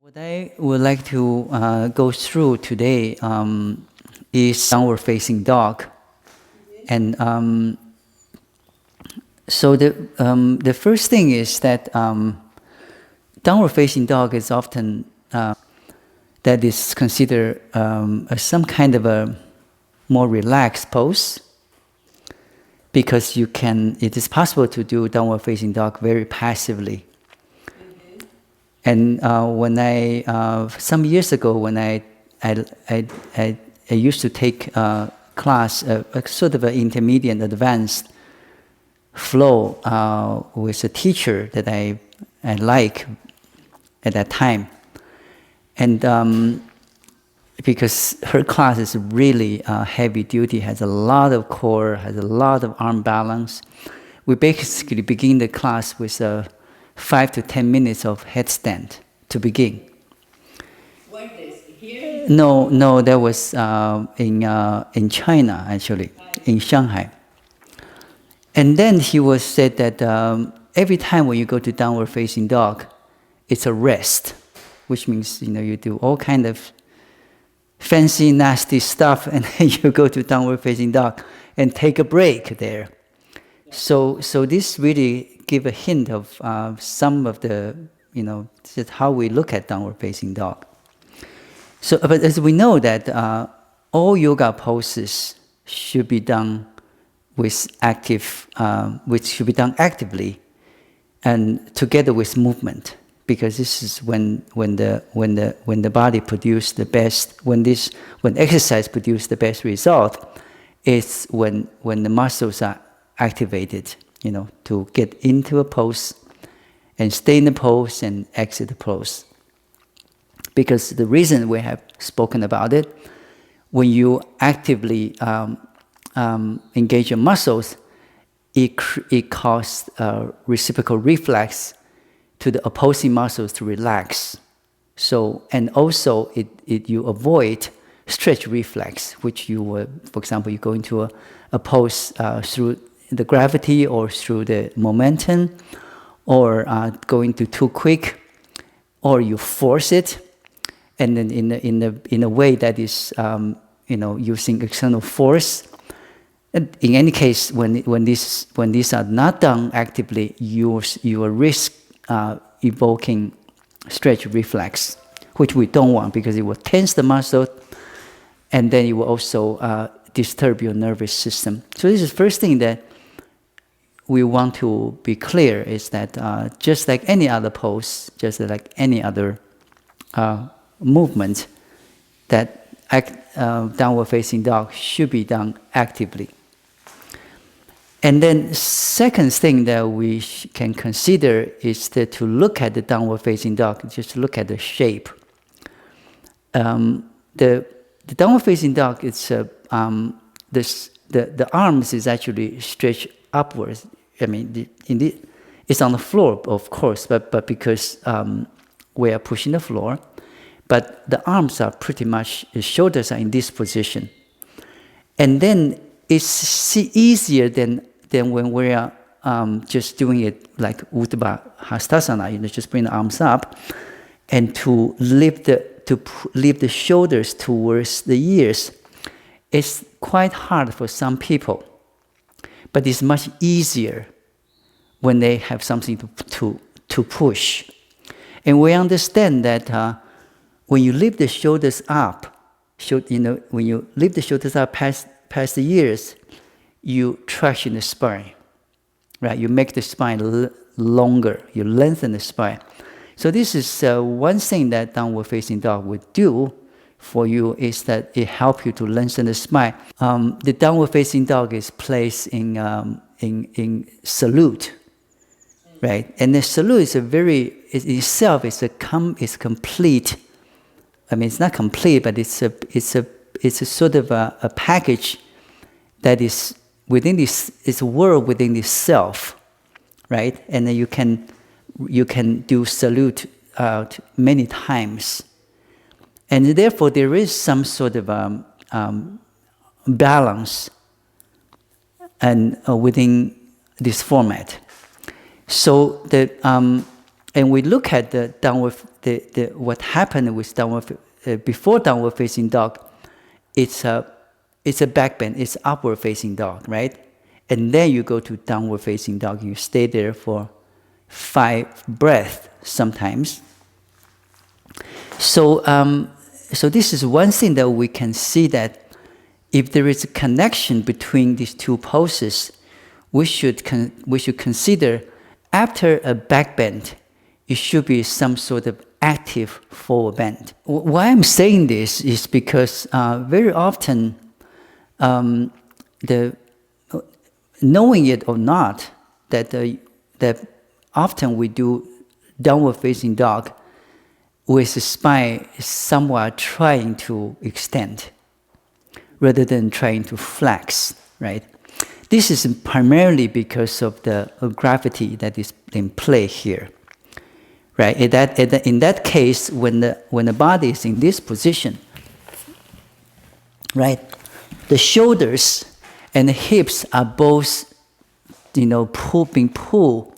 What I would like to go through today is downward facing dog. And so the first thing is that downward facing dog is often that is considered as some kind of a more relaxed pose, because it is possible to do downward facing dog very passively. And when some years ago, when I used to take a class, a sort of an intermediate advanced flow with a teacher that I like at that time. And because her class is really heavy duty, has a lot of core, has a lot of arm balance, we basically begin the class with 5 to 10 minutes of headstand to begin. What is here? No, that was in China, actually, in Shanghai. And then he was said that every time when you go to downward facing dog, it's a rest, which means you do all kind of fancy, nasty stuff, and then you go to downward facing dog and take a break there. So this really give a hint of some of the, just how we look at downward facing dog. So, but as we know that all yoga poses should be done with which should be done actively and together with movement, because this is when the body produce the best, when exercise produce the best result, is when the muscles are activated, to get into a pose and stay in the pose and exit the pose. Because the reason we have spoken about it, when you actively engage your muscles, it causes reciprocal reflex to the opposing muscles to relax. So, and also you avoid stretch reflex, which you would, for example, you go into a pose through the gravity or through the momentum, or going too quick, or you force it, and then in a way that is using external force. And in any case, when these are not done actively, you risk evoking stretch reflex, which we don't want, because it will tense the muscle, and then it will also disturb your nervous system. So this is the first thing that we want to be clear, is that just like any other pose, just like any other movement, that downward facing dog should be done actively. And then second thing that we can consider is that to look at the downward facing dog, just look at the shape. The downward facing dog, it's the arms is actually stretched upwards. I mean, it's on the floor, of course, but because we are pushing the floor, but the arms are pretty much, the shoulders are in this position. And then it's easier than when we are just doing it like Uddhava Hastasana, just bring the arms up, and to lift the shoulders towards the ears. It's quite hard for some people, but it's much easier when they have something to push. And we understand that when you lift the shoulders up, when you lift the shoulders up past the ears, you traction the spine, right? You make the spine longer, you lengthen the spine. So this is one thing that downward facing dog would do for you, is that it helps you to lengthen the spine. The downward facing dog is placed in salute, right? And the salute is itself is complete. I mean, it's not complete, but it's a sort of a package that is within this, it's a world within itself, right? And then you can do salute many times. And therefore, there is some sort of balance and within this format. So and we look at the downward, what happened with downward before downward facing dog, it's a back bend, it's upward facing dog, right? And then you go to downward facing dog. You stay there for 5 breaths sometimes. So, so this is one thing that we can see, that if there is a connection between these two poses, we should consider after a back bend, it should be some sort of active forward bend. Why I'm saying this is because very often, knowing it or not, that often we do downward facing dog with the spine somewhat trying to extend rather than trying to flex, right? This is primarily because of the gravity that is in play here, right? In that case, when the body is in this position, right, the shoulders and the hips are both, being pulled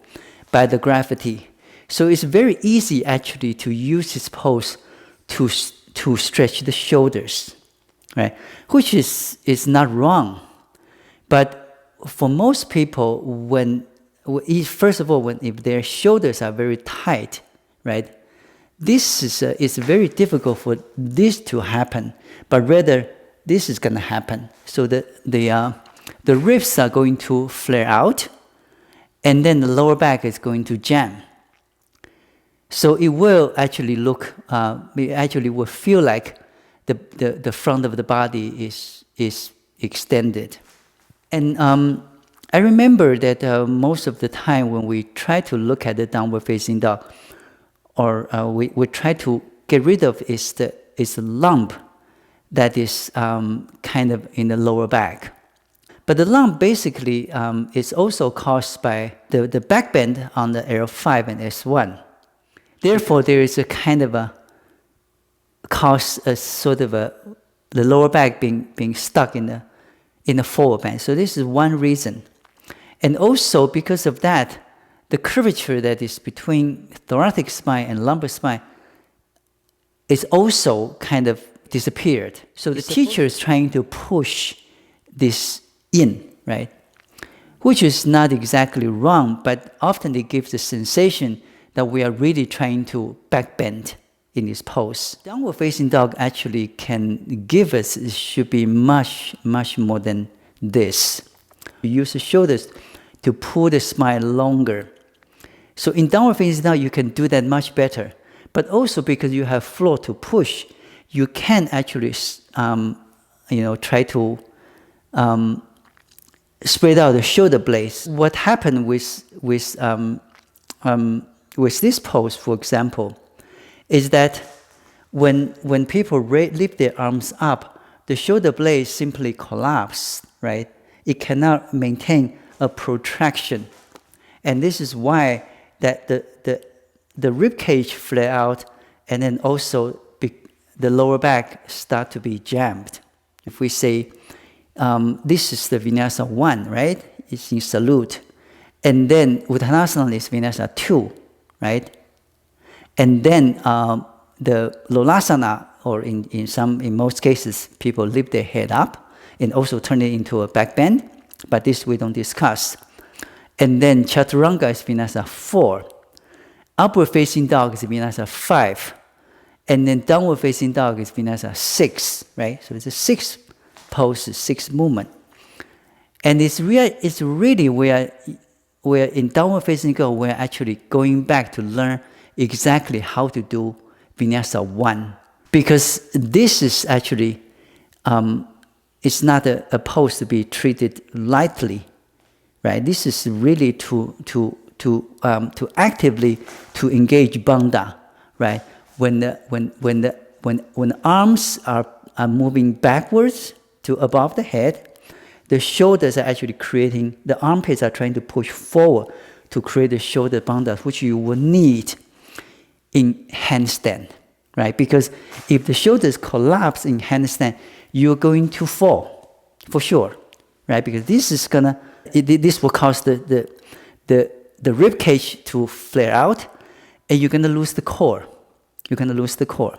by the gravity. So it's very easy actually to use this pose to stretch the shoulders, right? Which is not wrong. But for most people, first of all, if their shoulders are very tight, right, this is very difficult for this to happen. But rather, this is going to happen. So the ribs are going to flare out, and then the lower back is going to jam. So it will actually will feel like the front of the body is extended. And I remember that most of the time when we try to look at the downward facing dog, or we try to get rid of is the lump that is kind of in the lower back. But the lump basically is also caused by the back bend on the L5 and S1. Therefore, there is a kind of the lower back being stuck in the forward bend. So this is one reason. And also because of that, the curvature that is between thoracic spine and lumbar spine is also kind of disappeared. So the teacher is trying to push this in, right? Which is not exactly wrong, but often it gives the sensation that we are really trying to back bend in this pose. Downward facing dog actually can give us, it should be much, much more than this. You use the shoulders to pull the spine longer. So in downward facing dog, you can do that much better. But also because you have floor to push, you can actually, try to spread out the shoulder blades. What happened with this pose, for example, is that when people lift their arms up, the shoulder blades simply collapse, right? It cannot maintain a protraction. And this is why that the rib cage flare out, and then also the lower back start to be jammed. If we say, this is the vinyasa 1, right? It's in salute. And then Uttanasana is vinyasa 2, right? And then the Lolasana, or in most cases, people lift their head up and also turn it into a back bend, but this we don't discuss. And then Chaturanga is vinyasa 4. Upward facing dog is vinyasa 5. And then downward facing dog is vinyasa 6, right? So it's a 6 pose, 6 movement. And it's really where in downward facing dog, we're actually going back to learn exactly how to do vinyasa 1. Because this is actually, it's not a pose to be treated lightly, right? This is really to actively to engage bandha, right? When arms are moving backwards to above the head, the shoulders are actually creating, the armpits are trying to push forward to create the shoulder bandha, which you will need in handstand, right? Because if the shoulders collapse in handstand, you're going to fall, for sure, right? Because this will cause the rib cage to flare out, and you're going to lose the core. You're going to lose the core.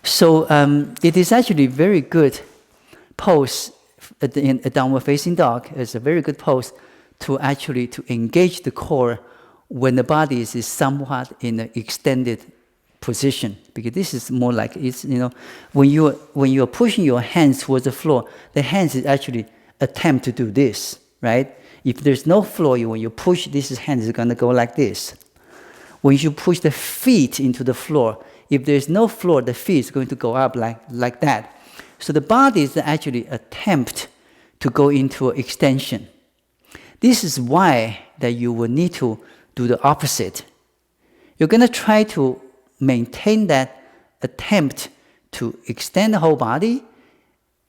So it is actually very good pose in a downward facing dog. It's a very good pose to actually to engage the core when the body is somewhat in an extended position, because this is more like it's, you know, when you're pushing your hands towards the floor, the hands is actually attempt to do this, right? If there's no floor, when you push, this hand is going to go like this. When you push the feet into the floor, if there's no floor, the feet is going to go up like that. So the body is actually attempt to go into an extension. This is why that you will need to do the opposite. You're going to try to maintain that attempt to extend the whole body,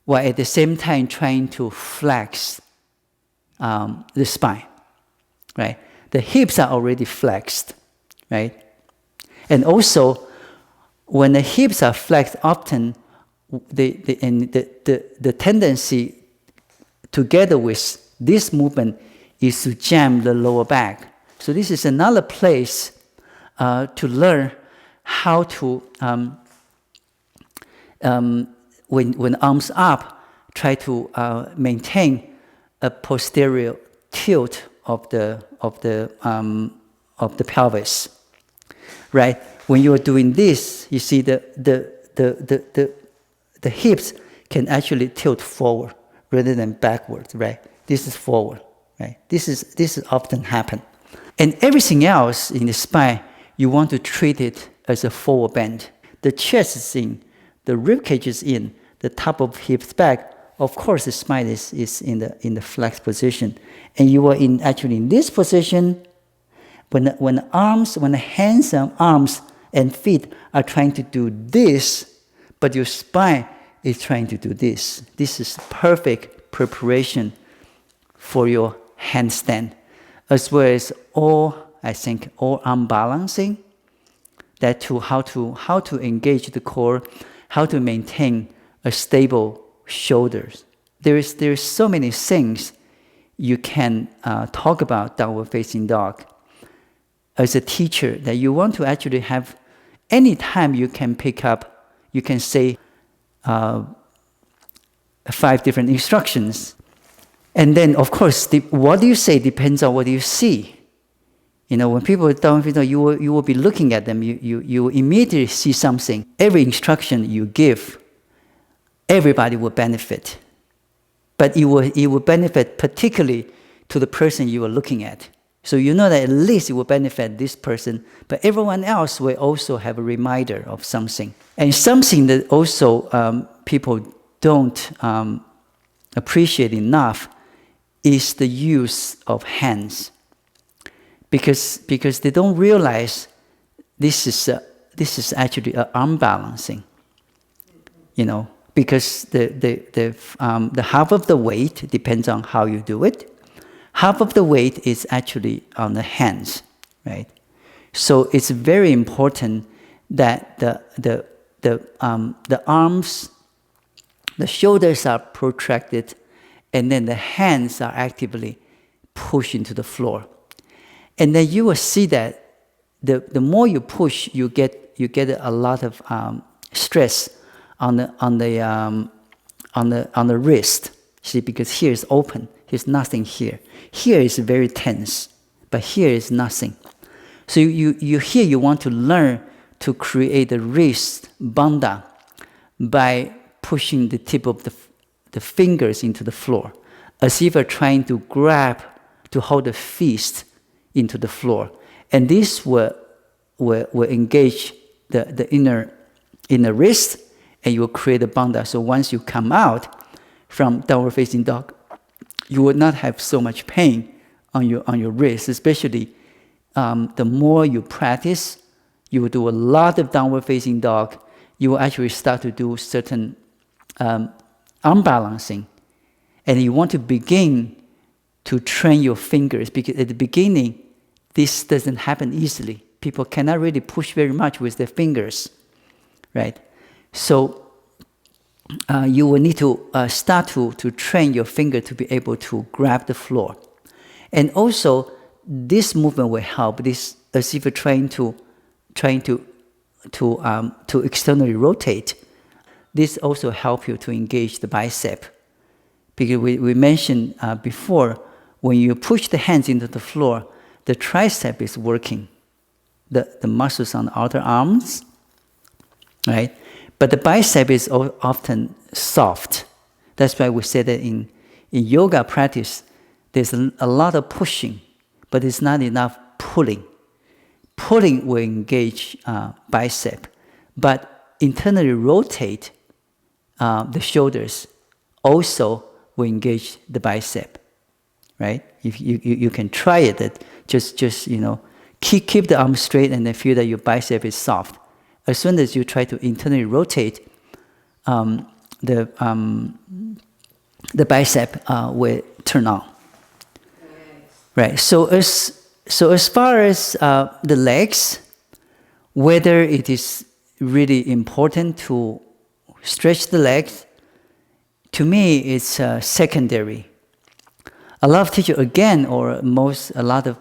while at the same time trying to flex the spine, right? The hips are already flexed, right? And also, when the hips are flexed, often the tendency together with this movement is to jam the lower back. So this is another place to learn how to, when arms up, try to maintain a posterior tilt of the pelvis, right? When you are doing this, you see the hips can actually tilt forward rather than backwards, right? This is forward, right? This is often happen, and everything else in the spine, you want to treat it as a forward bend. The chest is in, the rib cage is in, the top of hips back. Of course, the spine is in the flex position, and you are actually in this position. When the hands and arms and feet are trying to do this, but your spine is trying to do this. This is perfect preparation for your handstand, as well as all arm balancing. That to how to engage the core, how to maintain a stable shoulders. There's so many things you can talk about downward facing dog. As a teacher, that you want to actually have, any time you can pick up, you can say 5 different instructions. And then, of course, what do you say depends on what you see. You know, when people are downward facing dog, you will be looking at them, you immediately see something. Every instruction you give, everybody will benefit. But it will benefit particularly to the person you are looking at. So you know that at least it will benefit this person, but everyone else will also have a reminder of something. And something that also people don't appreciate enough is the use of hands. Because they don't realize this is actually an arm balancing. You know, because the half of the weight depends on how you do it. Half of the weight is actually on the hands, right? So it's very important that the arms, the shoulders are protracted, and then the hands are actively pushed into the floor. And then you will see that the more you push, you get a lot of stress on the wrist. See, because here is open. There's nothing here. Here is very tense, but here is nothing. So you want to learn to create a wrist bandha by pushing the tip of the fingers into the floor, as if you're trying to grab, to hold a fist into the floor. And this will engage the inner wrist, and you will create a bandha. So once you come out from downward facing dog, you will not have so much pain on your wrist. Especially the more you practice, you will do a lot of downward facing dog. You will actually start to do certain arm balancing, and you want to begin to train your fingers, because at the beginning this doesn't happen easily. People cannot really push very much with their fingers, right? So you will need to start to train your finger to be able to grab the floor. And also, this movement will help, this as if you're trying to trying to externally rotate. This also helps you to engage the bicep. Because we mentioned before, when you push the hands into the floor, the tricep is working, the muscles on the outer arms, right? But the bicep is often soft. That's why we say that in yoga practice, there's a lot of pushing, but it's not enough pulling. Pulling will engage bicep, but internally rotate the shoulders also will engage the bicep, right? If you can try it, that just keep the arm straight and then feel that your bicep is soft. As soon as you try to internally rotate, the bicep will turn on. Right. So as far as the legs, whether it is really important to stretch the legs, to me it's secondary. A lot of teachers, again, or a lot of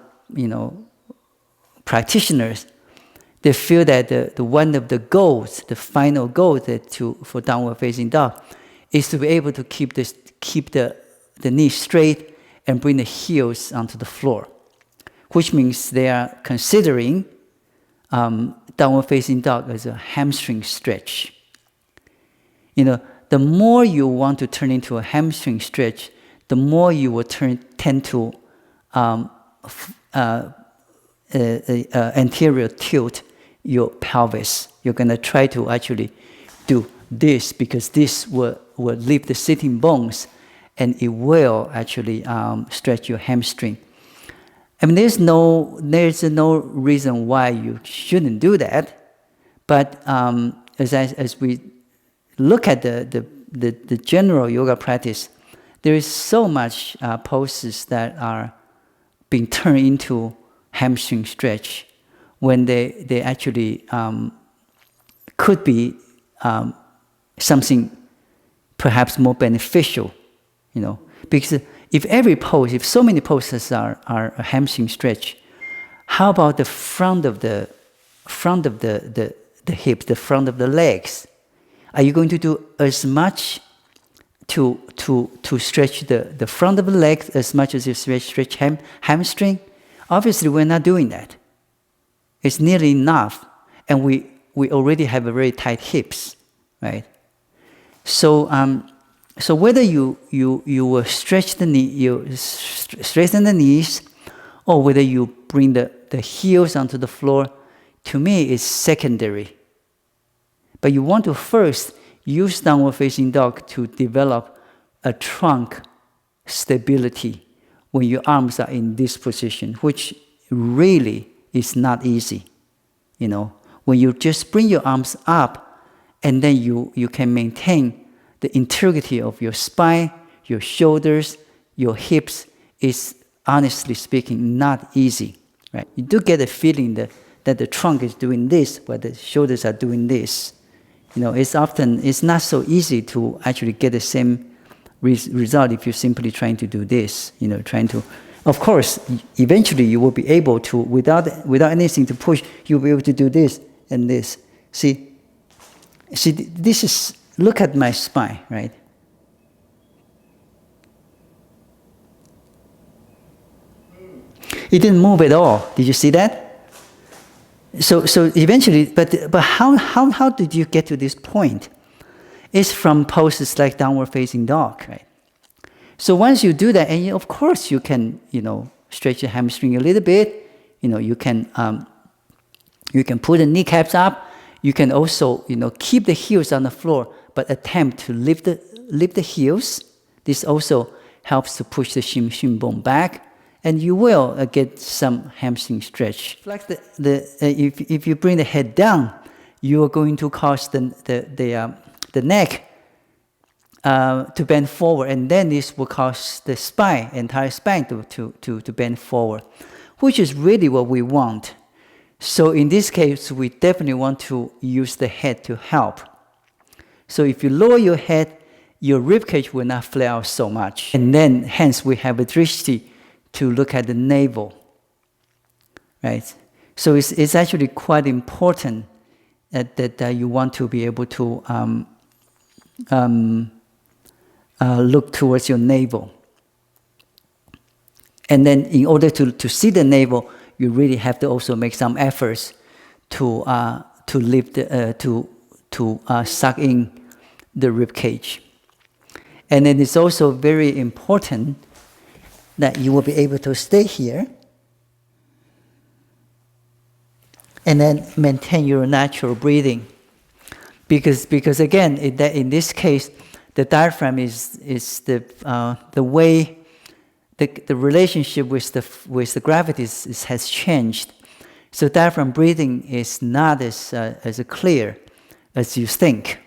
practitioners, they feel that the one of the goals, the final goal for downward facing dog, is to be able to keep the knee straight and bring the heels onto the floor, which means they are considering downward facing dog as a hamstring stretch. The more you want to turn into a hamstring stretch, the more you will tend to anterior tilt your pelvis. You're going to try to actually do this because this will lift the sitting bones and it will actually stretch your hamstring. I mean, there's no reason why you shouldn't do that. But as we look at the general yoga practice, there is so much poses that are being turned into hamstring stretch when they actually could be something perhaps more beneficial, because if so many poses are a hamstring stretch, how about the front of the hips, the front of the legs? Are you going to do as much to stretch the front of the legs as much as you stretch hamstring? Obviously, we're not doing that. It's nearly enough, and we already have a very tight hips, right? So whether you will stretch the knee, you straighten the knees, or whether you bring the heels onto the floor, to me is secondary. But you want to first use downward facing dog to develop a trunk stability when your arms are in this position, which really is not easy. When you just bring your arms up and then you can maintain the integrity of your spine, your shoulders, your hips, is honestly speaking not easy. Right? You do get a feeling that the trunk is doing this, but the shoulders are doing this. It's not so easy to actually get the same result if you're simply trying to do this. Of course, eventually you will be able to, without anything to push, you'll be able to do this and this. See, this is, look at my spine, right? It didn't move at all. Did you see that? So eventually, but how did you get to this point? It's from poses like downward facing dog, right? So once you do that, and of course you can, stretch your hamstring a little bit. You can put the kneecaps up. You can also, keep the heels on the floor, but attempt to lift the heels. This also helps to push the shin bone back, and you will get some hamstring stretch. Like if you bring the head down, you are going to cause the neck to bend forward, and then this will cause the entire spine to bend forward, which is really what we want. So in this case, we definitely want to use the head to help. So if you lower your head, your ribcage will not flare out so much. And then, hence, we have a drishti to look at the navel, right? So it's actually quite important that you want to be able to look towards your navel. And then in order to see the navel, you really have to also make some efforts to lift, to suck in the rib cage. And then it's also very important that you will be able to stay here and then maintain your natural breathing. Because again, in this case, the diaphragm is the way the relationship with the gravity has changed. So diaphragm breathing is not as clear as you think,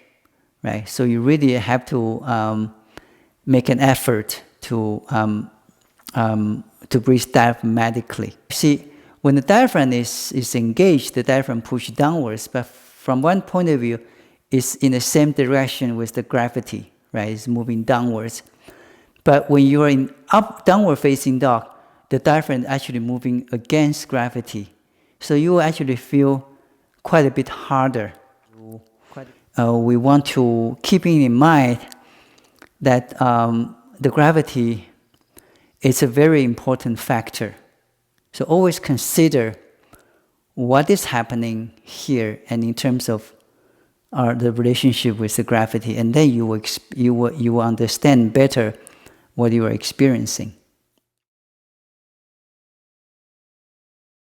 right? So you really have to make an effort to breathe diaphragmatically. See, when the diaphragm is engaged, the diaphragm pushes downwards, but from one point of view, it's in the same direction with the gravity, right? It's moving downwards. But when you are in downward facing dog, the diaphragm is actually moving against gravity. So you will actually feel quite a bit harder. We want to keep in mind that the gravity is a very important factor. So always consider what is happening here and in terms of the relationship with the gravity, and then you will understand better what you are experiencing.